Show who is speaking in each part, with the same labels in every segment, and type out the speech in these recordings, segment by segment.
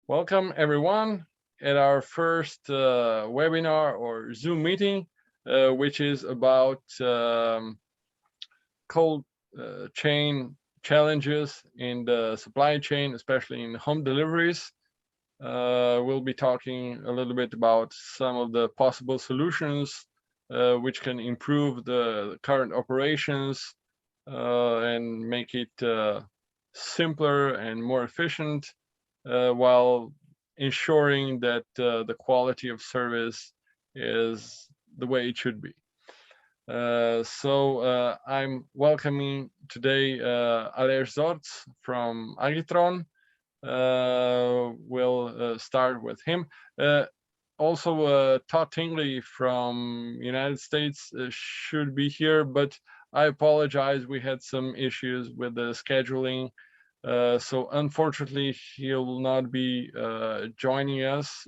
Speaker 1: Welcome everyone at our first webinar or Zoom meeting, which is about cold chain challenges in the supply chain, especially in home deliveries. We'll be talking a little bit about some of the possible solutions which can improve the current operations and make it simpler and more efficient, while ensuring that the quality of service is the way it should be. So I'm welcoming today Aleš Zorc from Agitron. We'll start with him. Also, Todd Tingley from United States should be here, but I apologize. We had some issues with the scheduling. So unfortunately, he'll not be joining us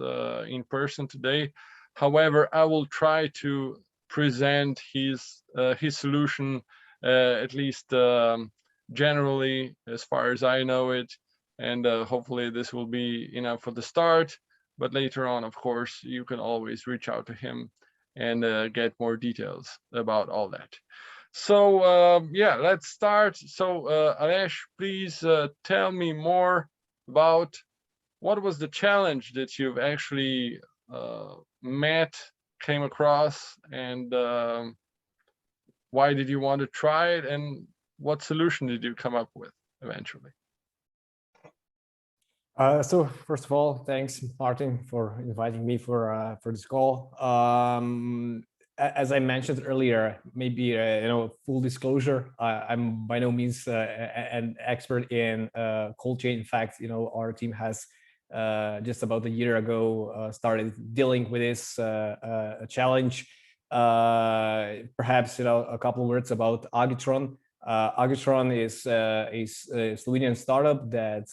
Speaker 1: in person today. However, I will try to present his solution, at least generally, as far as I know it, and hopefully this will be enough for the start. But later on, of course, you can always reach out to him and get more details about all that. So yeah, let's start. So Aleš, please tell me more about what was the challenge that you've actually came across, and why did you want to try it, and what solution did you come up with eventually?
Speaker 2: So first of all, thanks, Martin, for inviting me for this call. As I mentioned earlier, maybe full disclosure, I'm by no means an expert in cold chain. In fact, our team has just about a year ago started dealing with this challenge. Perhaps a couple of words about Agitron. Agitron is a Slovenian startup that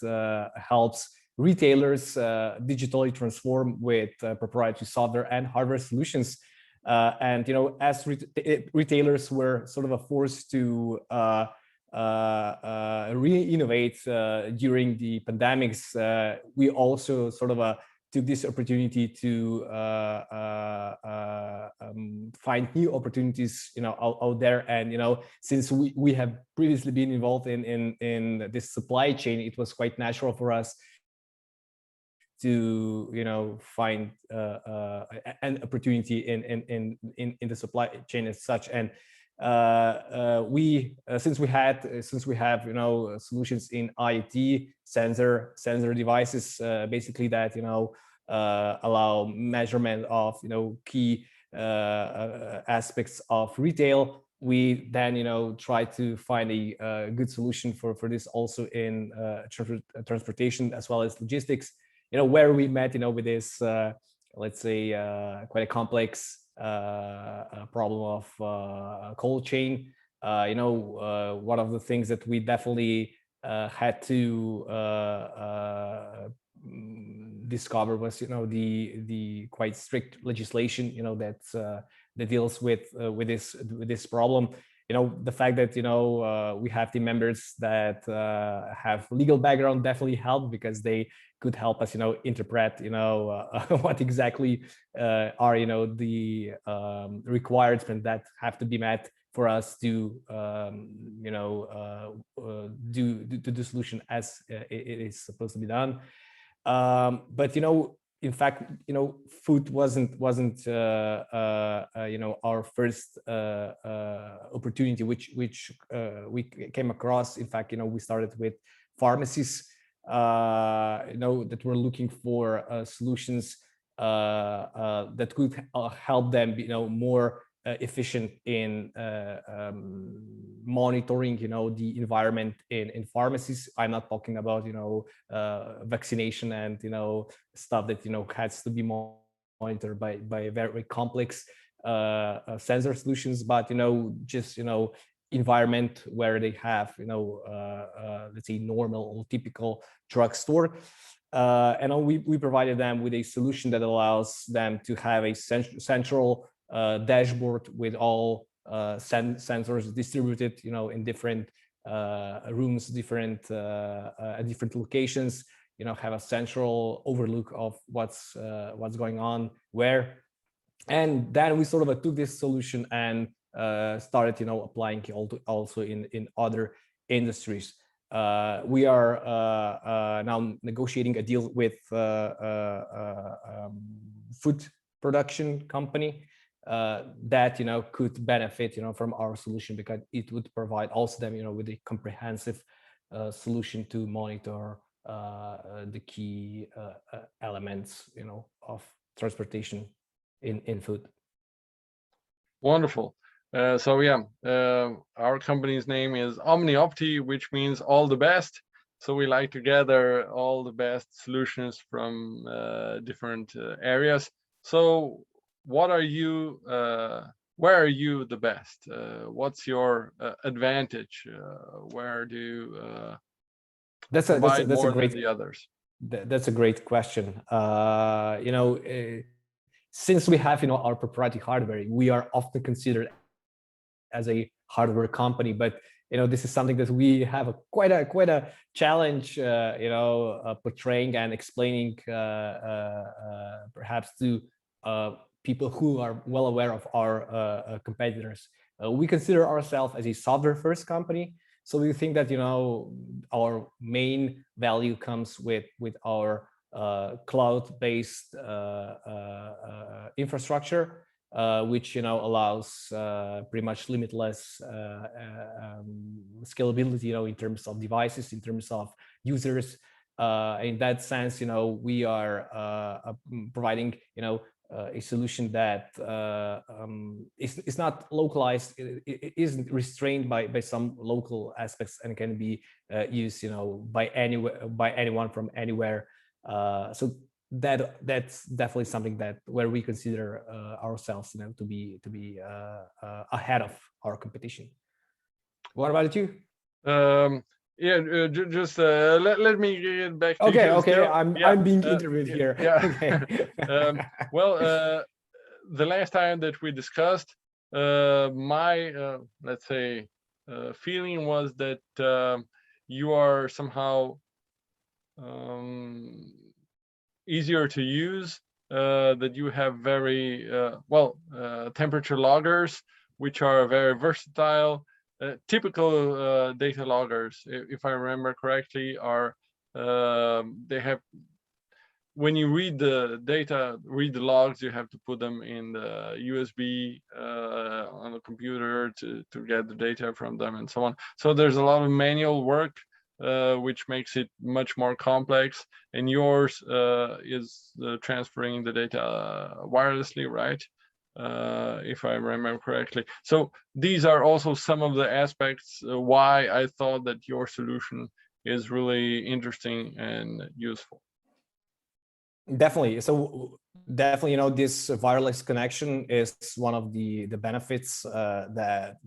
Speaker 2: helps retailers digitally transform with proprietary software and hardware solutions. And as retailers were sort of forced to re-innovate during the pandemics, we also sort of took this opportunity to find new opportunities out there. And since we have previously been involved in this supply chain, it was quite natural for us to find an opportunity in the supply chain as such. And since we have solutions in IoT sensor devices, basically that allow measurement of key aspects of retail, we then try to find a good solution for this also in transportation as well as logistics, where we met with this let's say quite a complex problem of cold chain. One of the things that we definitely had to discover was the quite strict legislation that deals with this problem. The fact that we have team members that have legal background definitely helped, because they could help us interpret what exactly are the requirements that have to be met for us to do the solution as it is supposed to be done. But in fact, food wasn't our first opportunity which we came across. In fact, we started with pharmacies that were looking for solutions that could help them more efficient in monitoring the environment in pharmacies. I'm not talking about vaccination and stuff that has to be monitored by very complex sensor solutions, but just environment where they have let's say normal or typical drugstore. And we provided them with a solution that allows them to have a central dashboard with all sensors distributed in different rooms, different at different locations, have a central overlook of what's going on where. And then we sort of took this solution and started, applying it also in other industries. We are now negotiating a deal with food production company that could benefit from our solution, because it would provide also them with a comprehensive solution to monitor the key elements of transportation in food.
Speaker 1: Wonderful. So yeah, our company's name is OmniOpti, which means all the best. So we like to gather all the best solutions from different areas. So what are you, where are you the best? What's your advantage? Where do you
Speaker 2: that's
Speaker 1: provide
Speaker 2: a
Speaker 1: more
Speaker 2: great,
Speaker 1: than the others?
Speaker 2: That's a great question. Since we have our proprietary hardware, we are often considered as a hardware company, but this is something that we have quite a challenge portraying and explaining perhaps to people who are well aware of our competitors. We consider ourselves as a software first company, so we think that our main value comes with our cloud-based infrastructure, which allows pretty much limitless scalability, in terms of devices, in terms of users. In that sense, we are providing a solution that is not localized, it isn't restrained by some local aspects, and can be used by anyone from anywhere. So that's definitely something where we consider ourselves to be ahead of our competition. What about you?
Speaker 1: Yeah, just let me get back to you.
Speaker 2: Okay. I'm being interviewed here.
Speaker 1: Yeah.
Speaker 2: Okay.
Speaker 1: Well, the last time that we discussed, my let's say feeling was that you are somehow easier to use, that you have very temperature loggers, which are very versatile. Typical data loggers, if I remember correctly, are they have, when you read the data, read the logs, you have to put them in the USB on the computer to get the data from them and so on. So there's a lot of manual work, which makes it much more complex. And yours is transferring the data wirelessly, right? If I remember correctly. So these are also some of the aspects why I thought that your solution is really interesting and useful.
Speaker 2: Definitely. So definitely, this wireless connection is one of the benefits that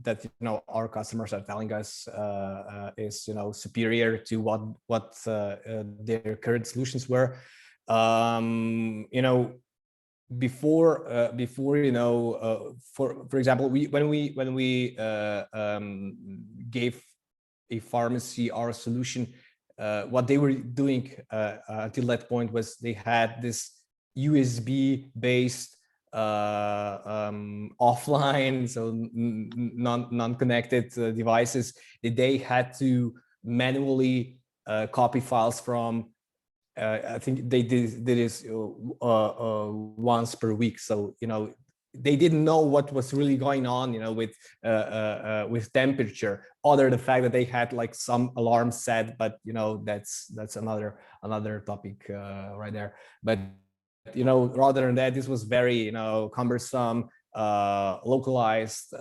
Speaker 2: our customers are telling us is superior to what their current solutions were. Before for example, when we gave a pharmacy our solution, what they were doing until that point was they had this USB based offline, so non-connected devices that they had to manually copy files from. I think they did this once per week. So they didn't know what was really going on, with temperature, other than the fact that they had like some alarm set, but that's another topic right there. But rather than that, this was very cumbersome, localized.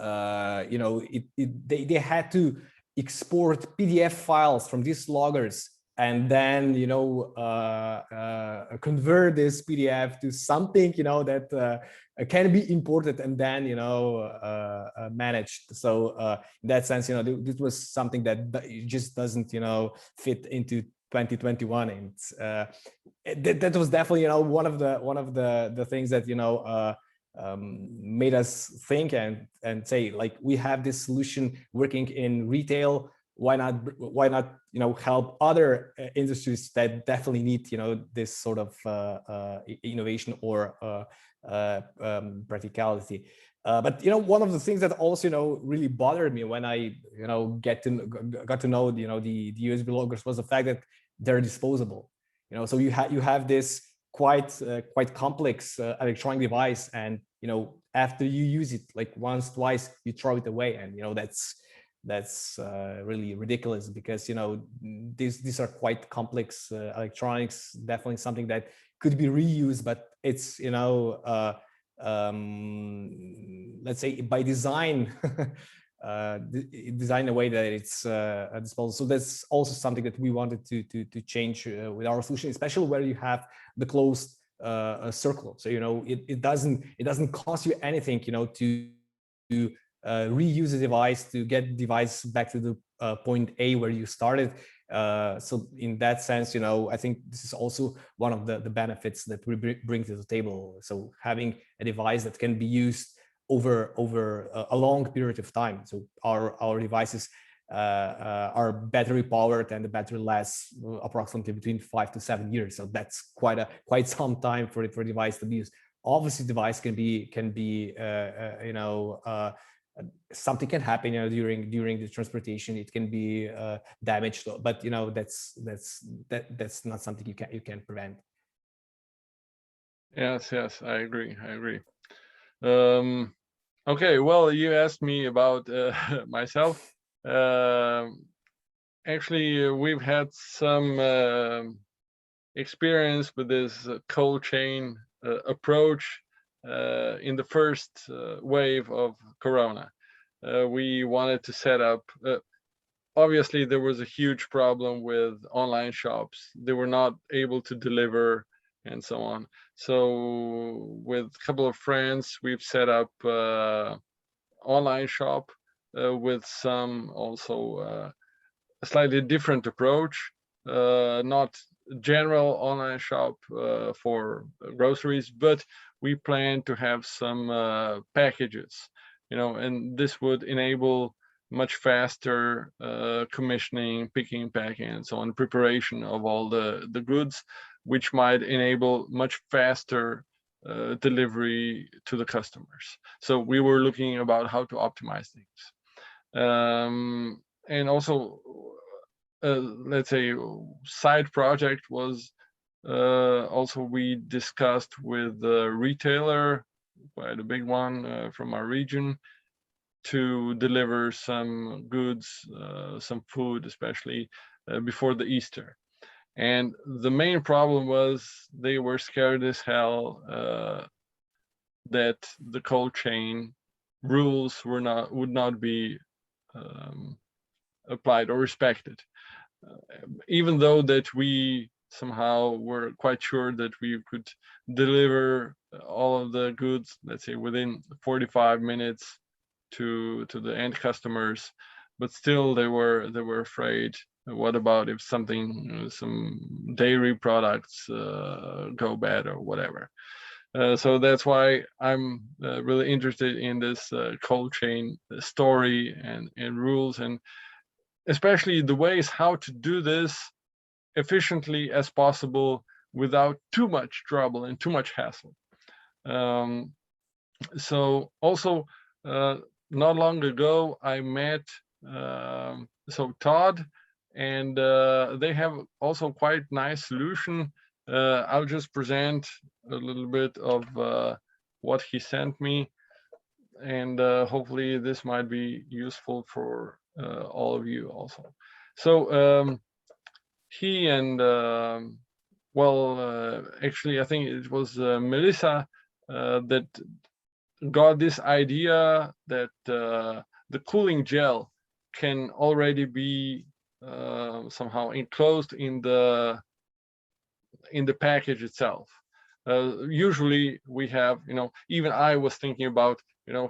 Speaker 2: They had to export PDF files from these loggers, and then convert this PDF to something that can be imported and then managed. So in that sense, this was something that just doesn't fit into 2021, and that was definitely one of the things that made us think and say, like, we have this solution working in retail, why not help other industries that definitely need this sort of innovation or practicality. But one of the things that also really bothered me when I got to know the USB loggers was the fact that they're disposable. So you have this quite complex electronic device, and after you use it like once, twice, you throw it away, and that's really ridiculous, because these are quite complex electronics, definitely something that could be reused, but it's let's say by design design a way that it's disposable. So that's also something that we wanted to change with our solution, especially where you have the closed circle. So it doesn't cost you anything to reuse the device, to get the device back to the point A where you started. So in that sense, I think this is also one of the benefits that we bring to the table. So having a device that can be used over a long period of time. So our devices are battery powered, and the battery lasts approximately between 5 to 7 years. So that's quite some time for the device to be used. Obviously, device can be something can happen during the transportation. It can be damaged, but that's not something you can prevent.
Speaker 1: Yes, I agree. Okay, well, you asked me about myself. Actually, we've had some experience with this cold chain approach in the first wave of Corona. We wanted to set up, obviously there was a huge problem with online shops. They were not able to deliver and so on. So with a couple of friends, we've set up online shop with some also a slightly different approach, not general online shop for groceries, but we plan to have some packages, and this would enable much faster commissioning, picking, packing, and so on, preparation of all the goods, which might enable much faster delivery to the customers. So we were looking about how to optimize things. And also, let's say, side project was also we discussed with the retailer, quite a big one from our region, to deliver some goods, some food, especially before the Easter. And the main problem was they were scared as hell that the cold chain rules would not be applied or respected, even though that we somehow were quite sure that we could deliver all of the goods, let's say within 45 minutes to the end customers, but still they were afraid. What about if something, some dairy products go bad or whatever? So that's why I'm really interested in this cold chain story and rules, and especially the ways how to do this efficiently as possible without too much trouble and too much hassle. So also, not long ago, I met Todd, and they have also quite nice solution. I'll just present a little bit of what he sent me, and hopefully this might be useful for all of you also. So he and actually I think it was Melissa that got this idea that the cooling gel can already be somehow enclosed in the package itself. Usually we have, even I was thinking about,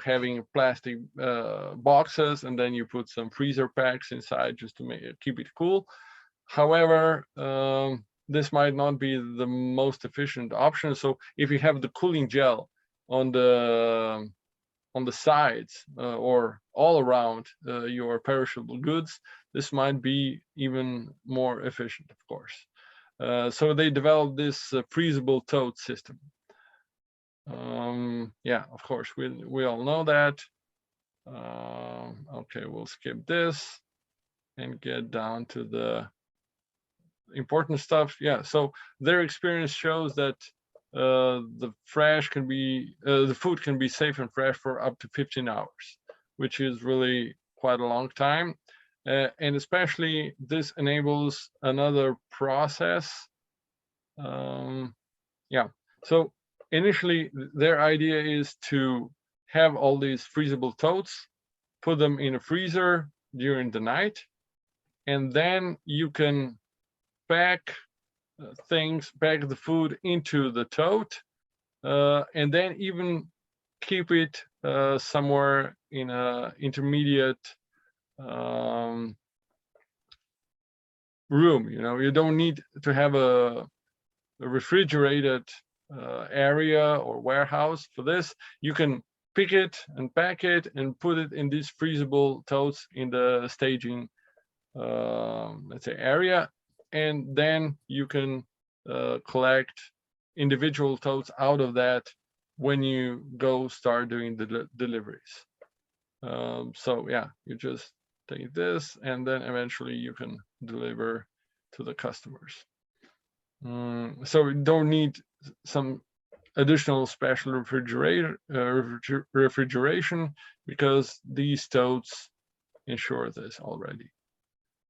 Speaker 1: having plastic boxes, and then you put some freezer packs inside just to keep it cool. However, this might not be the most efficient option. So if you have the cooling gel on the sides or all around your perishable goods, this might be even more efficient, of course. So they developed this freezable tote system. Yeah, of course, we all know that. Okay, we'll skip this and get down to the important stuff. Yeah, so their experience shows that the food can be safe and fresh for up to 15 hours, which is really quite a long time. And especially this enables another process. Yeah, so initially their idea is to have all these freezable totes, put them in a freezer during the night, and then you can pack pack the food into the tote, and then even keep it somewhere in a intermediate room. You don't need to have a refrigerated area or warehouse for this. You can pick it and pack it and put it in these freezable totes in the staging, let's say, area, and then you can collect individual totes out of that when you go start doing the deliveries. So yeah, you just take this and then eventually you can deliver to the customers. So you don't need some additional special refrigeration, because these totes ensure this already.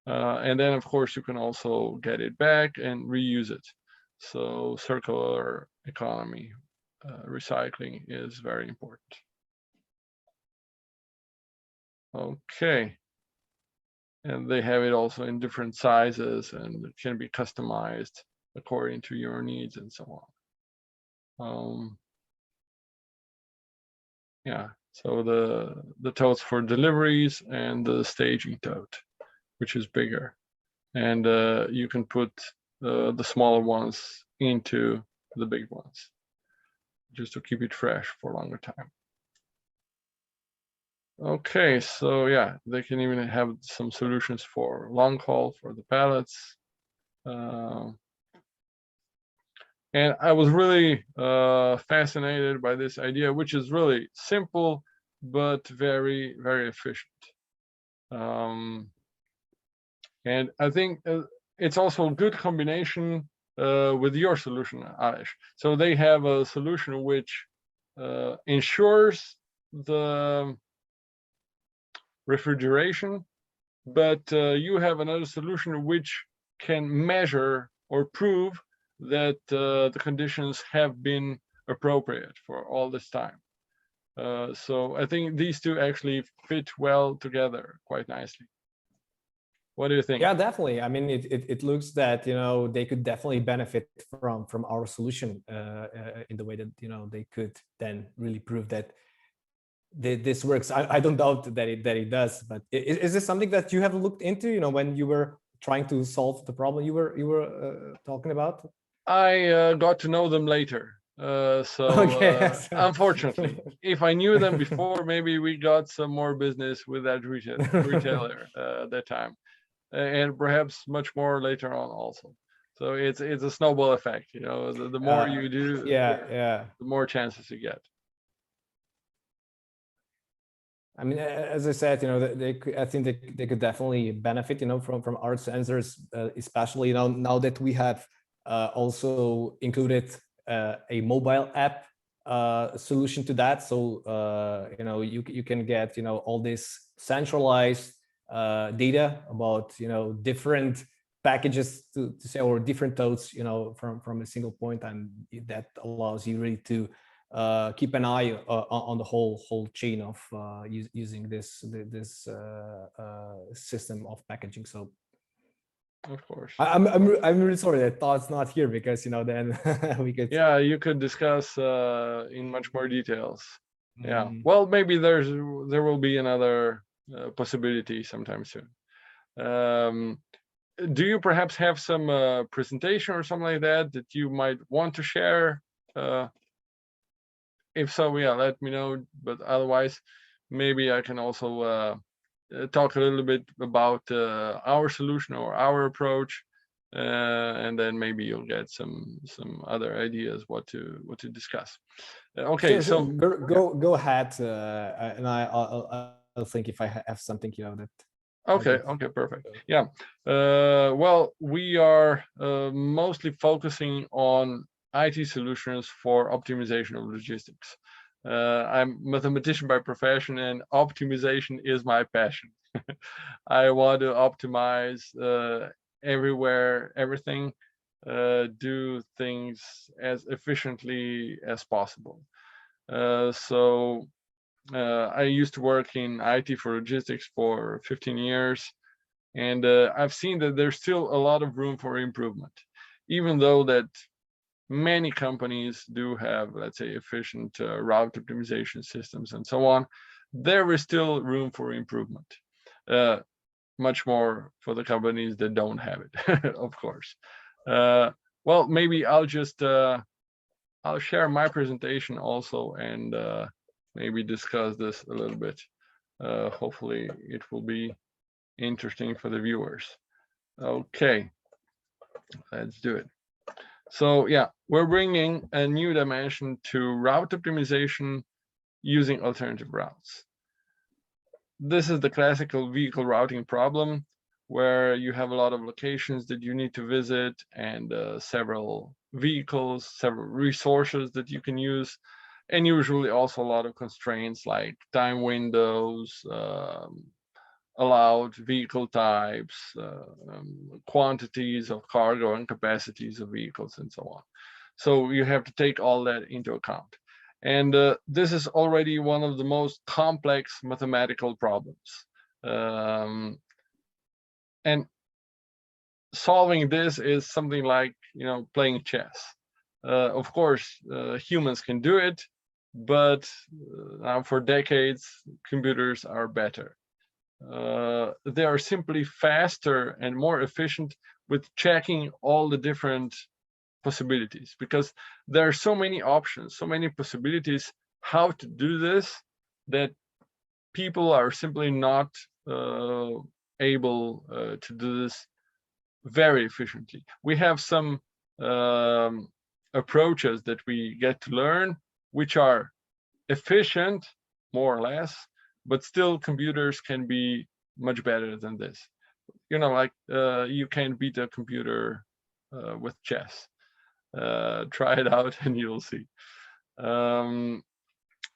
Speaker 1: And then, of course, you can also get it back and reuse it. So circular economy, recycling is very important. Okay. And they have it also in different sizes, and it can be customized according to your needs and so on. Yeah, so the totes for deliveries and the staging tote, which is bigger. And you can put the smaller ones into the big ones, just to keep it fresh for a longer time. Okay, so yeah, they can even have some solutions for long haul for the pallets. And I was really fascinated by this idea, which is really simple, but very, very efficient. And I think it's also a good combination with your solution, Aleš. So they have a solution which ensures the refrigeration, but you have another solution which can measure or prove that the conditions have been appropriate for all this time. So I think these two actually fit well together quite nicely. What do you think?
Speaker 2: Yeah, definitely. I mean, it looks that they could definitely benefit from our solution in the way that they could then really prove that this works. I don't doubt that it does, but is this something that you have looked into? When you were trying to solve the problem you were talking about?
Speaker 1: I got to know them later.
Speaker 2: Okay.
Speaker 1: Unfortunately, if I knew them before, maybe we got some more business with that retailer that time, and perhaps much more later on also. So it's a snowball effect. The more you do,
Speaker 2: yeah,
Speaker 1: the more chances you get.
Speaker 2: I mean, as I said, I think they could definitely benefit, from our sensors, especially now that we have also included a mobile app solution to that. So you can get all this centralized data about different packages to say, or different totes from a single point, and that allows you really to keep an eye on the whole chain of using this system of packaging. So
Speaker 1: of course,
Speaker 2: I'm really sorry that Todd's not here, because then we could.
Speaker 1: Yeah, you could discuss in much more details. Yeah, well, maybe there will be another possibility sometime soon. Do you perhaps have some presentation or something like that you might want to share? If so, yeah, let me know. But otherwise, maybe I can also talk a little bit about our solution or our approach, and then maybe you'll get some other ideas what to discuss. Okay,
Speaker 2: sure.
Speaker 1: so
Speaker 2: Go ahead, and I'll think if I have something, that
Speaker 1: okay, perfect. Yeah. Well, we are mostly focusing on IT solutions for optimization of logistics. I'm a mathematician by profession, and optimization is my passion. I want to optimize everywhere, everything, do things as efficiently as possible. So I used to work in IT for logistics for 15 years, and I've seen that there's still a lot of room for improvement, even though that many companies do have, let's say, efficient route optimization systems and so on. There is still room for improvement. Much more for the companies that don't have it, of course. Well, maybe I'll just I'll share my presentation also, and maybe discuss this a little bit. Hopefully it will be interesting for the viewers. Okay, let's do it. So yeah, we're bringing a new dimension to route optimization using alternative routes. This is the classical vehicle routing problem, where you have a lot of locations that you need to visit, and several vehicles, several resources that you can use, and usually also a lot of constraints like time windows, allowed vehicle types, quantities of cargo and capacities of vehicles, and so on. So you have to take all that into account. And this is already one of the most complex mathematical problems. And solving this is something like, playing chess. Of course, humans can do it, but now for decades, computers are better. They are simply faster and more efficient with checking all the different possibilities, because there are so many options, so many possibilities how to do this, that people are simply not able to do this very efficiently. We have some approaches that we get to learn, which are efficient, more or less, but still computers can be much better than this. Like you can beat a computer with chess. Try it out and you'll see.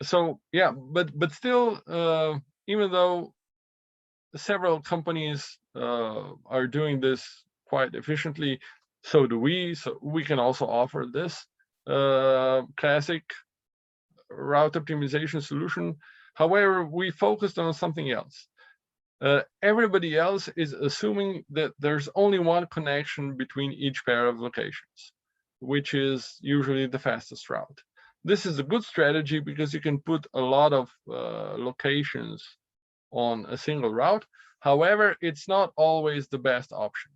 Speaker 1: So yeah, but still, even though several companies are doing this quite efficiently, so do we. So we can also offer this classic route optimization solution. However, we focused on something else. Everybody else is assuming that there's only one connection between each pair of locations, which is usually the fastest route. This is a good strategy because you can put a lot of locations on a single route. However, it's not always the best option,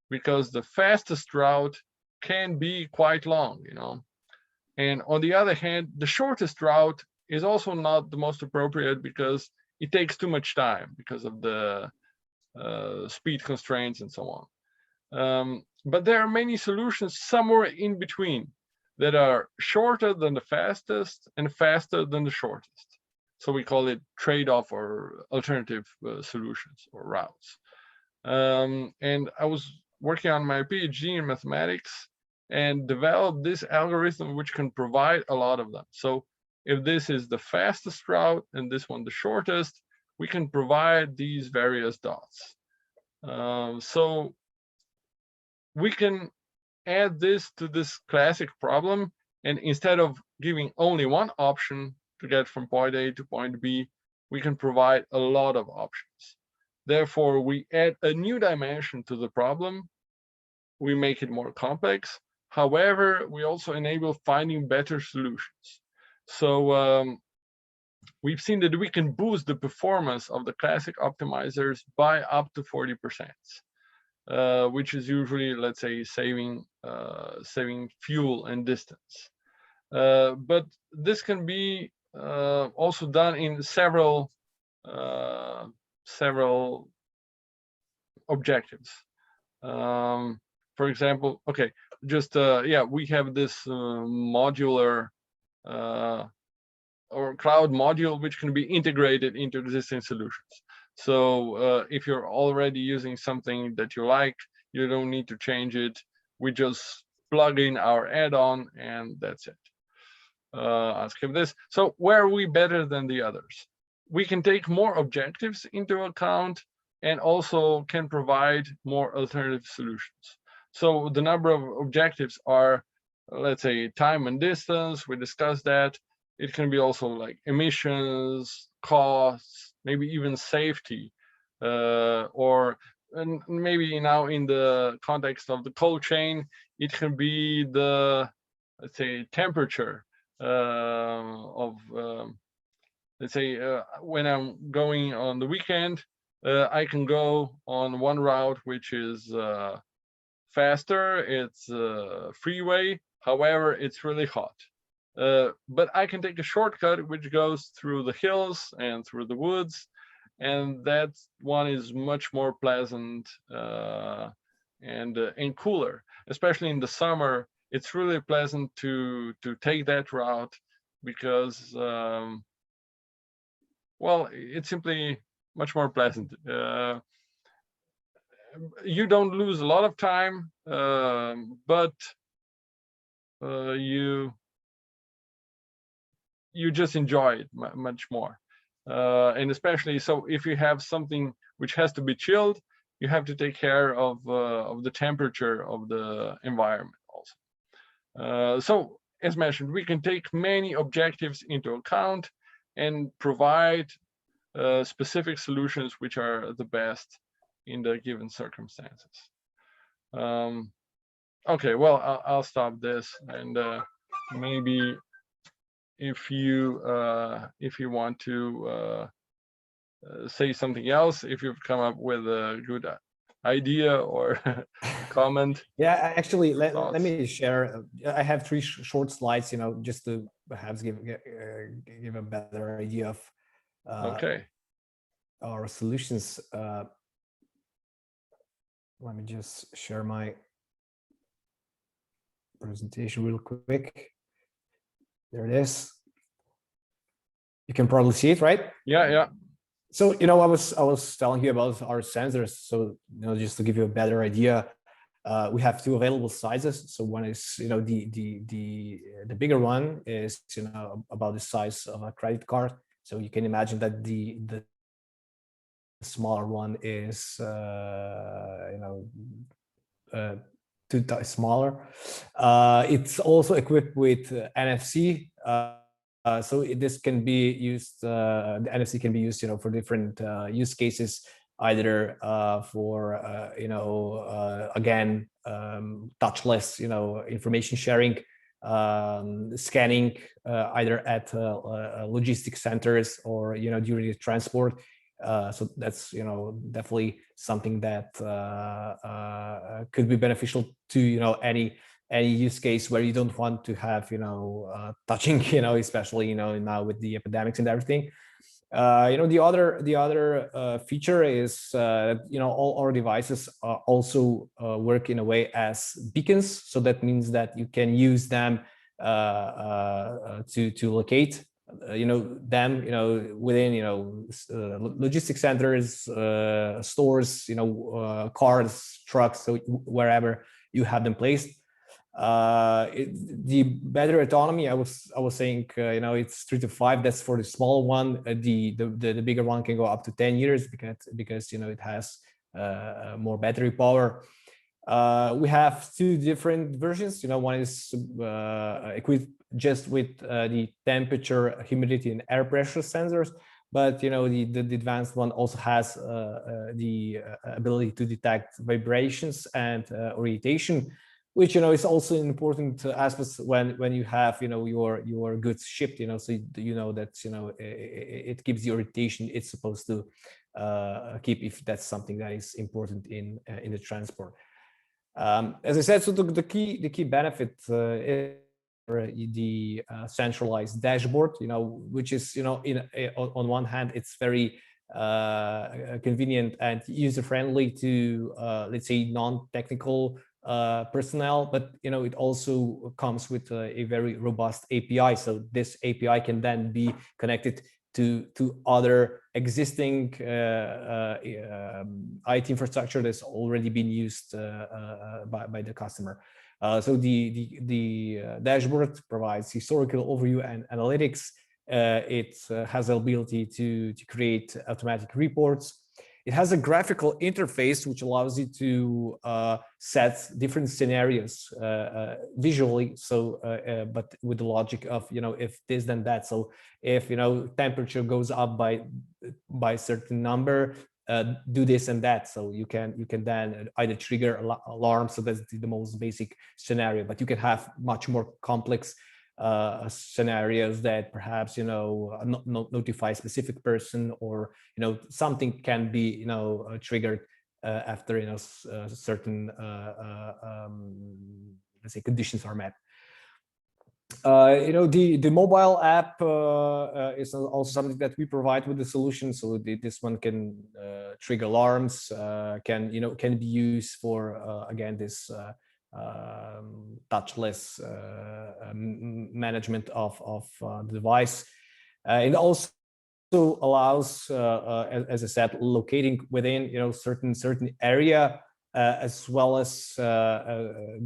Speaker 1: because the fastest route can be quite long, And on the other hand, the shortest route is also not the most appropriate, because it takes too much time because of the speed constraints and so on. But there are many solutions somewhere in between that are shorter than the fastest and faster than the shortest. So we call it trade-off or alternative solutions or routes. And I was working on my PhD in mathematics and developed this algorithm which can provide a lot of them. So if this is the fastest route and this one the shortest, we can provide these various dots. So we can add this to this classic problem, and instead of giving only one option to get from point A to point B, we can provide a lot of options. Therefore, we add a new dimension to the problem. We make it more complex. However, we also enable finding better solutions. So we've seen that we can boost the performance of the classic optimizers by up to 40%, which is usually, let's say, saving fuel and distance. But this can be also done in several several objectives. For example, okay, just yeah, we have this modular or cloud module which can be integrated into existing solutions. So if you're already using something that you like, you don't need to change it. We just plug in our add-on and that's it. I'll skip this. So where are we better than the others? We can take more objectives into account and also can provide more alternative solutions. So the number of objectives are, let's say, time and distance. We discussed that. It can be also like emissions, costs, maybe even safety, or and maybe now in the context of the cold chain, it can be the, let's say, temperature of, let's say, when I'm going on the weekend, I can go on one route which is faster, it's freeway, however, it's really hot. But I can take a shortcut which goes through the hills and through the woods, and that one is much more pleasant and cooler, especially in the summer. It's really pleasant to take that route because well, it's simply much more pleasant. You don't lose a lot of time, but you just enjoy it much more. And especially so if you have something which has to be chilled, you have to take care of the temperature of the environment also. So as mentioned, we can take many objectives into account and provide specific solutions which are the best in the given circumstances. Okay, well, I'll stop this, and maybe if you want to say something else, if you've come up with a good idea or comment.
Speaker 2: Yeah, actually, let me share. I have three short slides, just to perhaps give a better idea of
Speaker 1: Okay.
Speaker 2: our solutions. Let me just share my presentation real quick. There it is. You can probably see it, right?
Speaker 1: Yeah.
Speaker 2: So, I was telling you about our sensors. So, just to give you a better idea, we have two available sizes. So one is, the bigger one is, about the size of a credit card. So you can imagine that the smaller one is, two times smaller. It's also equipped with NFC. So this can be used, the NFC can be used, for different use cases, either for, again, touchless, information sharing, scanning, either at logistic centers or, during the transport. So that's, definitely something that could be beneficial to, any use case where you don't want to have, touching, especially, now with the epidemics and everything. The other feature is, all our devices also work in a way as beacons. So that means that you can use them to locate, them, within, logistic centers, stores, cars, trucks, so wherever you have them placed. The better autonomy, I was saying, it's 3 to 5. That's for the small one. The bigger one can go up to 10 years because it has more battery power. We have two different versions. One is equipped just with the temperature, humidity, and air pressure sensors. But the advanced one also has the ability to detect vibrations and orientation, which is also an important aspect when you have your goods shipped. So that it gives the orientation it's supposed to keep, if that's something that is important in the transport. As I said, so the key benefit is the centralized dashboard, which is on one hand it's very convenient and user-friendly to, let's say, non-technical personnel, but it also comes with a very robust API. So this API can then be connected to other existing IT infrastructure that's already been used by the customer. So the dashboard provides historical overview and analytics. It has the ability to create automatic reports. It has a graphical interface which allows you to set different scenarios visually. So, but with the logic of if this then that. So if temperature goes up by a certain number, do this and that. So you can then either trigger alarm. So that's the most basic scenario. But you can have much more complex scenarios that perhaps notify a specific person, or something can be triggered after certain let's say conditions are met. The mobile app is also something that we provide with the solution. So this one can trigger alarms, can be used for again this touchless management of the device. It also allows, as I said, locating within certain area, as well as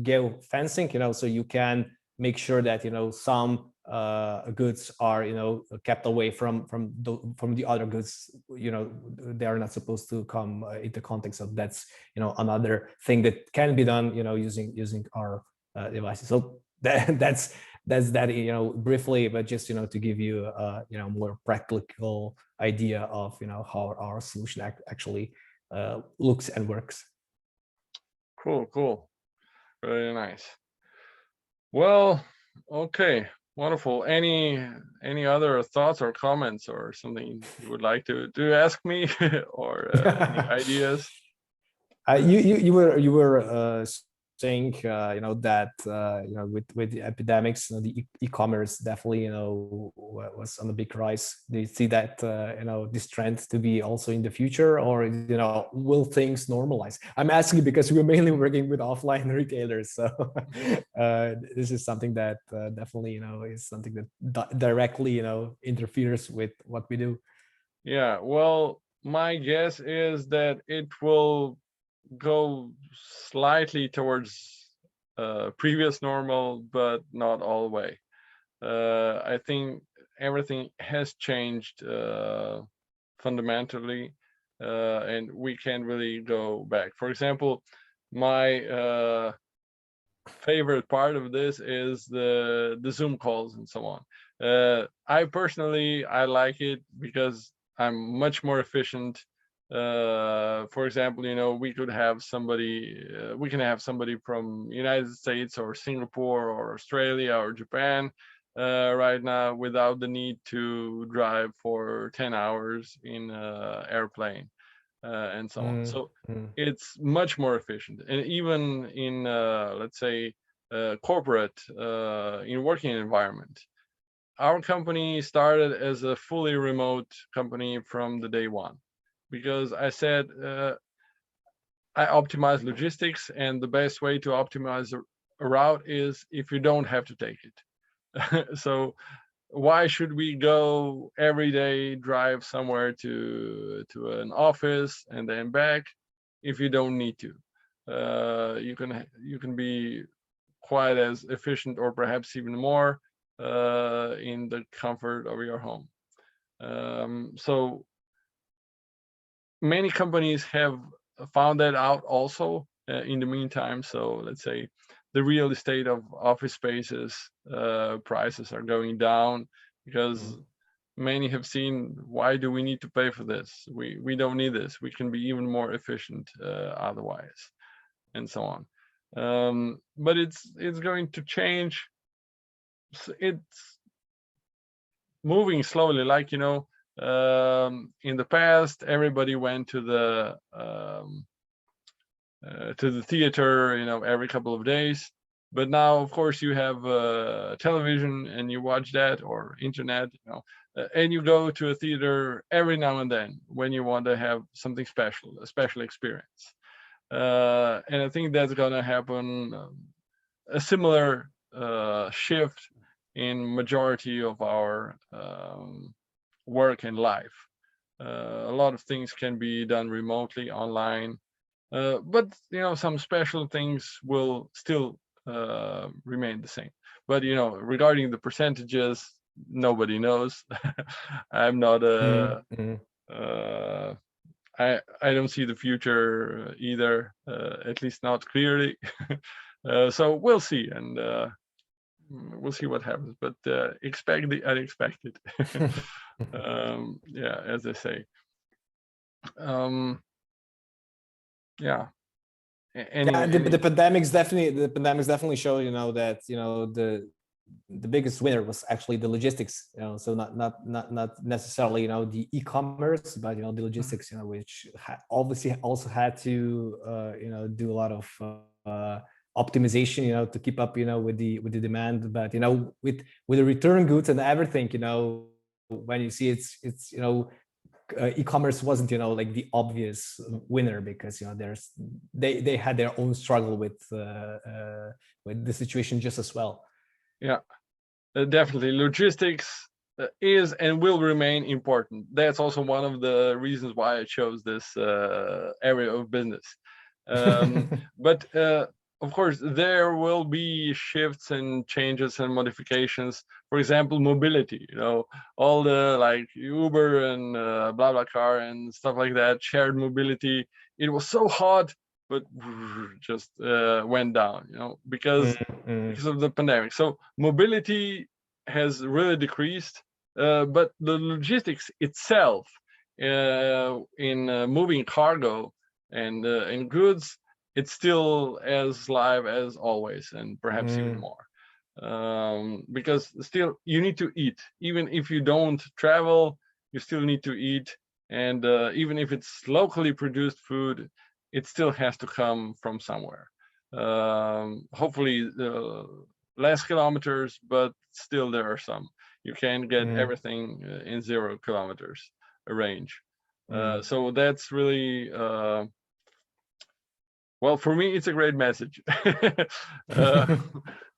Speaker 2: geo fencing. So you can make sure that some goods are kept away from the other goods. They are not supposed to come into contact. So that's another thing that can be done using our devices. So that's that briefly, but just to give you a more practical idea of how our solution actually looks and works.
Speaker 1: Cool, very nice. Well, okay, wonderful. Any other thoughts or comments or something you would like to ask me or any ideas?
Speaker 2: You were saying that with the epidemics, the e-commerce definitely was on a big rise. Do you see that this trend to be also in the future, or will things normalize? I'm asking because we're mainly working with offline retailers, so this is something that definitely is something that directly interferes with what we do.
Speaker 1: Yeah, well, my guess is that it will go slightly towards previous normal, but not all the way. I think everything has changed fundamentally, and we can't really go back. For example, my favorite part of this is the Zoom calls and so on. I personally like it because I'm much more efficient. For example, we could have somebody, we can have somebody from United States or Singapore or Australia or Japan right now without the need to drive for 10 hours in an airplane and so on. So it's much more efficient. And even in, let's say, corporate, in working environment, our company started as a fully remote company from the day one, because I said I optimize logistics, and the best way to optimize a route is if you don't have to take it. So why should we go every day, drive somewhere to an office and then back if you don't need to? You can be quite as efficient, or perhaps even more, in the comfort of your home. So many companies have found that out also in the meantime. So let's say the real estate of office spaces prices are going down because many have seen, why do we need to pay for this? We don't need this. We can be even more efficient otherwise, and so on. But it's going to change. It's moving slowly, like in the past, everybody went to the theater every couple of days. But now, of course, you have television and you watch that, or internet, and you go to a theater every now and then when you want to have something special, a special experience. And I think that's gonna happen, a similar shift in majority of our work and life. A lot of things can be done remotely, online, but some special things will still remain the same. But regarding the percentages, nobody knows. I'm not a. I don't see the future either, at least not clearly. So we'll see, and we'll see what happens. But expect the unexpected. Yeah, as I say. Yeah.
Speaker 2: The pandemics definitely show that the biggest winner was actually the logistics, so not necessarily the e-commerce, but the logistics, which obviously also had to do a lot of optimization, to keep up with the demand. But with the return goods and everything, when you see it's e-commerce wasn't like the obvious winner, because they had their own struggle with the situation just as well.
Speaker 1: Yeah, definitely. Logistics is and will remain important. That's also one of the reasons why I chose this area of business. But of course, there will be shifts and changes and modifications. For example, mobility, all the like Uber and BlaBlaCar and stuff like that, shared mobility. It was so hot, but just went down, because of the pandemic. So mobility has really decreased, but the logistics itself in moving cargo and goods, it's still as live as always, and perhaps even more. Because still you need to eat. Even if you don't travel, you still need to eat. And even if it's locally produced food, it still has to come from somewhere. Hopefully less kilometers, but still there are some. You can't get everything in 0 kilometers range. So that's really, well, for me, it's a great message.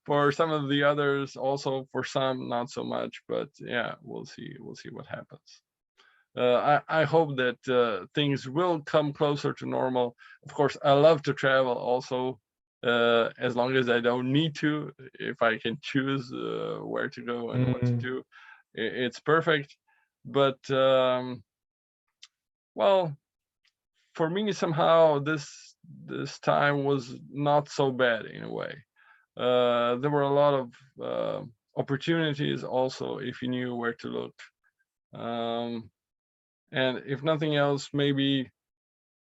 Speaker 1: For some of the others, also for some, not so much. But yeah, we'll see. We'll see what happens. I hope that things will come closer to normal. Of course, I love to travel also, as long as I don't need to. If I can choose where to go and what to do, it's perfect. But well, for me, somehow this time was not so bad in a way. There were a lot of opportunities also, if you knew where to look. And if nothing else, maybe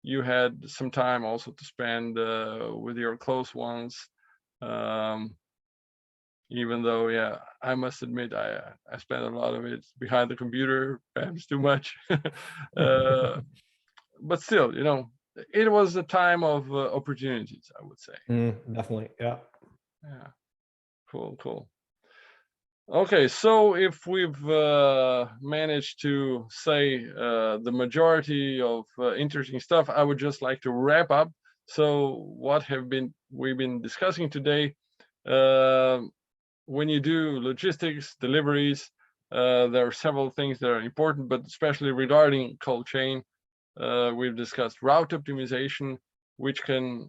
Speaker 1: you had some time also to spend with your close ones. Even though, yeah, I must admit, I spent a lot of it behind the computer, perhaps too much. But still, it was a time of opportunities, I would say.
Speaker 2: Definitely, yeah.
Speaker 1: Yeah, cool. Okay, so if we've managed to say the majority of interesting stuff, I would just like to wrap up. So what we've been discussing today? When you do logistics, deliveries, there are several things that are important, but especially regarding cold chain, we've discussed route optimization, which can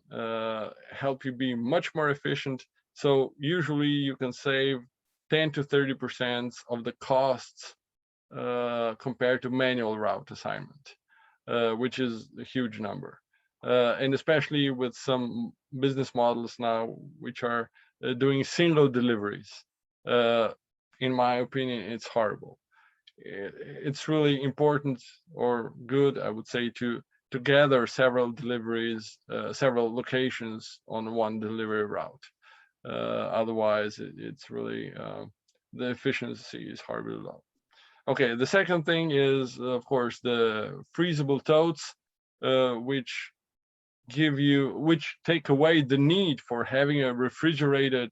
Speaker 1: help you be much more efficient. So usually you can save 10 to 30% of the costs compared to manual route assignment, which is a huge number. And especially with some business models now, which are doing single deliveries. In my opinion, it's horrible. It's really important or good, I would say, to gather several deliveries, several locations on one delivery route. Otherwise, it's really, the efficiency is horribly low. Okay, the second thing is, of course, the freezable totes, which which take away the need for having a refrigerated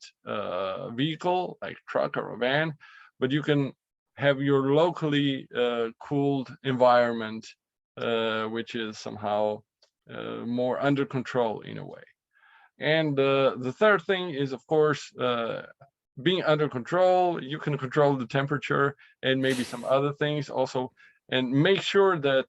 Speaker 1: vehicle like truck or a van, but you can have your locally cooled environment, which is somehow more under control in a way. And the third thing is, of course, being under control. You can control the temperature and maybe some other things also, and make sure that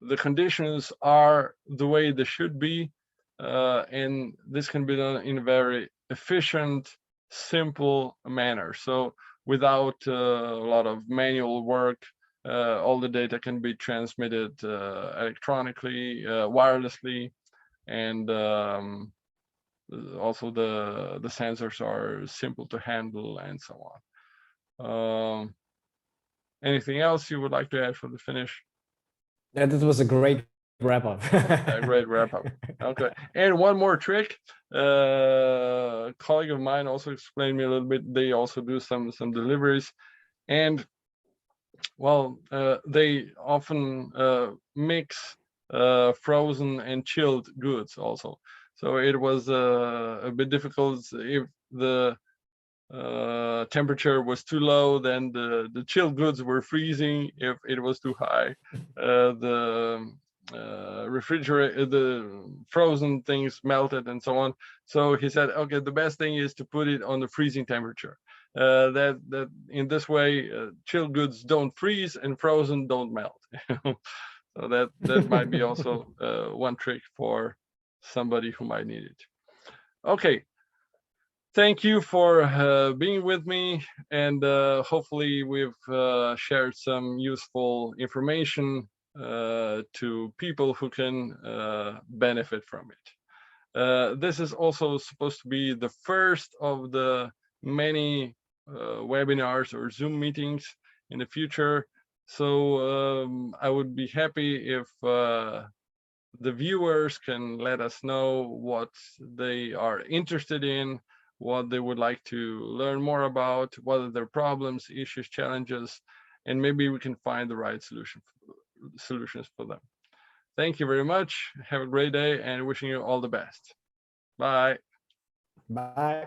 Speaker 1: the conditions are the way they should be. And this can be done in a very efficient, simple manner. So without a lot of manual work, all the data can be transmitted electronically, wirelessly, and also the sensors are simple to handle and so on. Anything else you would like to add for the finish?
Speaker 2: Yeah, this was a great wrap up.
Speaker 1: A great wrap up. Okay, and one more trick. A colleague of mine also explained me a little bit. They also do some deliveries, and well, they often mix frozen and chilled goods also. So it was a bit difficult. If the temperature was too low, then the chilled goods were freezing. If it was too high, the frozen things melted and so on. So he said, okay, the best thing is to put it on the freezing temperature. That in this way, chilled goods don't freeze and frozen don't melt. So that might be also one trick for somebody who might need it. Okay. Thank you for being with me, and hopefully we've shared some useful information to people who can benefit from it. This is also supposed to be the first of the many webinars or Zoom meetings in the future. So I would be happy if the viewers can let us know what they are interested in, what they would like to learn more about, what are their problems, issues, challenges, and maybe we can find the right solutions for them. Thank you very much. Have a great day and wishing you all the best. Bye.
Speaker 2: Bye.